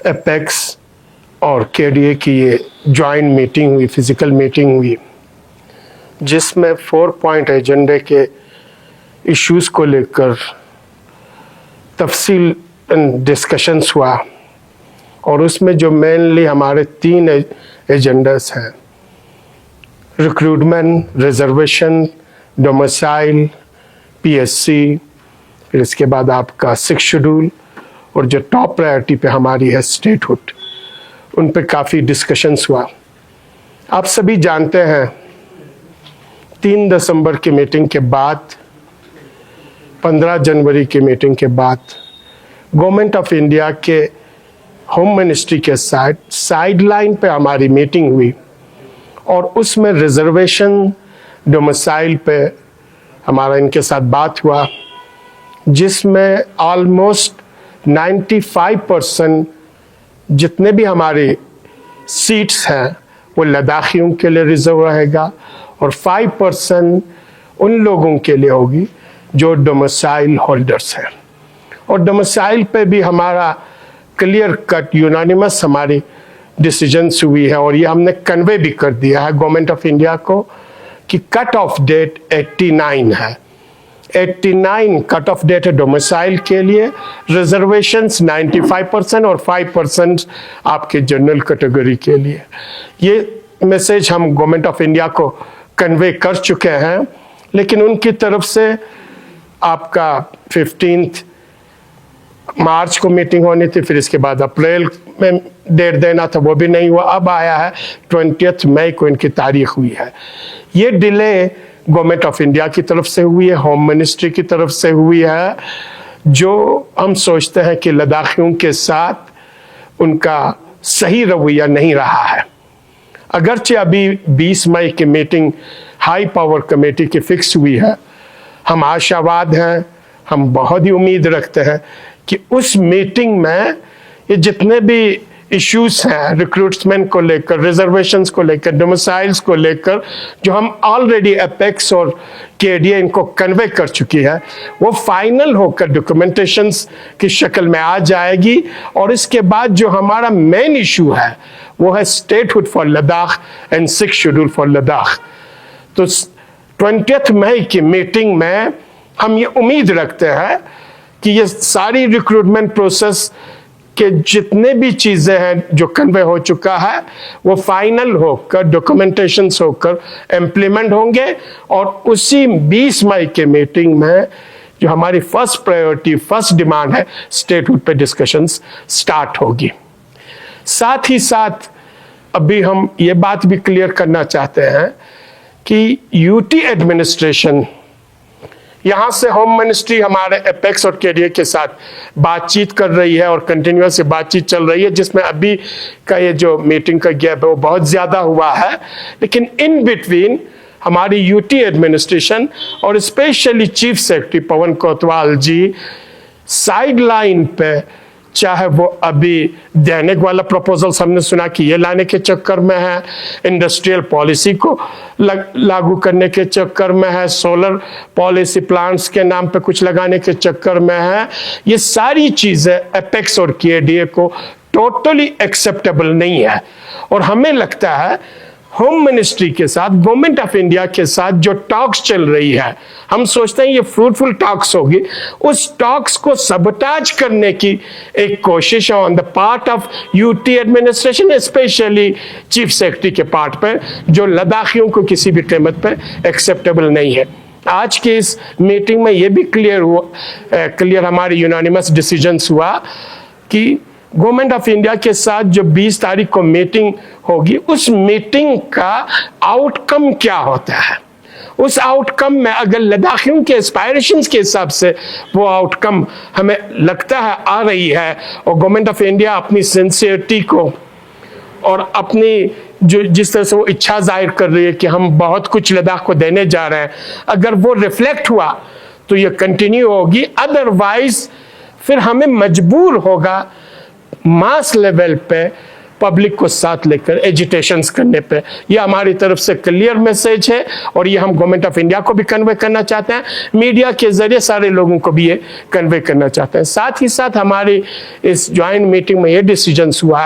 Apex और KDA की ये जॉइंट मीटिंग हुई, फिजिकल मीटिंग हुई, जिसमें 4 पॉइंट एजेंडे के इश्यूज को लेकर तफसील डिस्कशंस हुआ। और उसमें जो मेनली हमारे 3 एजेंडास हैं, रिक्रूटमेंट, रिजर्वेशन, डोमिसाइल, पीएससी, फिर इसके बाद आपका 6 शेड्यूल, और जो टॉप प्रायोरिटी पे हमारी है स्टेटहुड, उन पे काफ़ी डिस्कशंस हुआ। आप सभी जानते हैं 3 दिसंबर की मीटिंग के बाद, 15 जनवरी की मीटिंग के बाद गवर्नमेंट ऑफ इंडिया के होम मिनिस्ट्री के साथ साइडलाइन पे हमारी मीटिंग हुई, और उसमें रिजर्वेशन, डोमिसाइल पे हमारा इनके साथ बात हुआ, जिसमें ऑलमोस्ट 95% जितने भी हमारे सीट्स हैं वो लद्दाखियों के लिए रिजर्व रहेगा, और 5% उन लोगों के लिए होगी जो डोमिसाइल होल्डर्स हैं। और डोमिसाइल पे भी हमारा क्लियर कट यूनानिमस हमारी डिसीजंस हुई है, और ये हमने कन्वे भी कर दिया है गवर्नमेंट ऑफ इंडिया को कि कट ऑफ डेट 89 है। 89 कट ऑफ डेट है डोमिसाइल के लिए, रिजर्वेशंस 95% और 5% आपके जनरल कैटेगरी के लिए। ये मैसेज हम गवर्नमेंट ऑफ इंडिया को कन्वे कर चुके हैं, लेकिन उनकी तरफ से आपका 15 मार्च को मीटिंग होनी थी, फिर इसके बाद अप्रैल में डेट देना था, वो भी नहीं हुआ। अब आया है 20 मई को इनकी तारीख हुई है। ये डिले गवर्नमेंट ऑफ इंडिया की तरफ से हुई है, होम मिनिस्ट्री की तरफ से हुई है, जो हम सोचते हैं कि लद्दाखियों के साथ उनका सही रवैया नहीं रहा है। अगरचे अभी 20 मई की मीटिंग हाई पावर कमेटी की फिक्स हुई है, हम आशावाद हैं, हम बहुत ही उम्मीद रखते हैं कि उस मीटिंग में ये जितने भी इश्यूज हैं रिक्रूटमेंट को लेकर, रिजर्वेशंस को लेकर, डोमिसाइल्स को लेकर, जो हम ऑलरेडी एपेक्स और केडीए इनको कन्वे कर चुकी है, वो फाइनल होकर डॉक्यूमेंटेशंस की शक्ल में आ जाएगी। और इसके बाद जो हमारा मेन इशू है वो है statehood for Ladakh and 6 schedule for Ladakh. तो 20 मई की मीटिंग में हम ये उम्मीद रखते हैं कि ये सारी रिक्रूटमेंट प्रोसेस के जितने भी चीज़ें हैं जो कन्वे हो चुका है वो फाइनल होकर, डॉक्यूमेंटेशंस होकर इम्प्लीमेंट होंगे, और उसी 20 मई के मीटिंग में जो हमारी फर्स्ट प्रायोरिटी, फर्स्ट डिमांड है, स्टेटहुड पे डिस्कशंस स्टार्ट होगी। साथ ही साथ अभी हम ये बात भी क्लियर करना चाहते हैं कि यूटी एडमिनिस्ट्रेशन, यहाँ से होम मिनिस्ट्री हमारे एपेक्स और केडीए के साथ बातचीत कर रही है, और कंटिन्यूअस बातचीत चल रही है, जिसमें अभी का ये जो मीटिंग का गैप है वो बहुत ज़्यादा हुआ है। लेकिन इन बिटवीन हमारी यूटी एडमिनिस्ट्रेशन और specially chief secretary Pawan Kotwal जी साइडलाइन पे, चाहे वो अभी दैनिक वाला प्रपोजल्स हमने सुना कि ये लाने के चक्कर में है, इंडस्ट्रियल पॉलिसी को लागू करने के चक्कर में है, सोलर पॉलिसी प्लांट्स के नाम पे कुछ लगाने के चक्कर में है, ये सारी चीज़ें एपेक्स और केडीए को टोटली एक्सेप्टेबल नहीं है। और हमें लगता है होम मिनिस्ट्री के साथ, गवर्नमेंट ऑफ इंडिया के साथ जो टॉक्स चल रही है, हम सोचते हैं ये फ्रूटफुल टॉक्स होगी। उस टॉक्स को सबटाज करने की एक कोशिश है on the part of UT administration, specially chief secretary के पार्ट पे, जो लद्दाखियों को किसी भी कीमत पे एक्सेप्टेबल नहीं है। आज की इस मीटिंग में ये भी क्लियर हमारी यूनानिमस डिसीजंस हुआ कि गवर्नमेंट ऑफ इंडिया के साथ जो 20 तारीख को मीटिंग होगी, उस मीटिंग का आउटकम क्या होता है, उस आउटकम में अगर लद्दाखियों के एस्पायरेशंस के हिसाब से वो आउटकम हमें लगता है आ रही है, और गवर्नमेंट ऑफ इंडिया अपनी सिंसियरिटी को और अपनी जो जिस तरह से वो इच्छा जाहिर कर रही है कि हम बहुत कुछ लद्दाख को देने जा रहे हैं, अगर वो रिफ्लेक्ट हुआ तो ये कंटिन्यू होगी। अदरवाइज फिर हमें मजबूर होगा मास लेवल पे पब्लिक को साथ लेकर एजिटेशंस करने पे, ये हमारी तरफ से क्लियर मैसेज है और ये हम गवर्नमेंट ऑफ इंडिया को भी कन्वे करना चाहते हैं, मीडिया के जरिए सारे लोगों को भी ये कन्वे करना चाहते हैं। साथ ही साथ हमारी इस ज्वाइंट मीटिंग में ये डिसीजंस हुआ है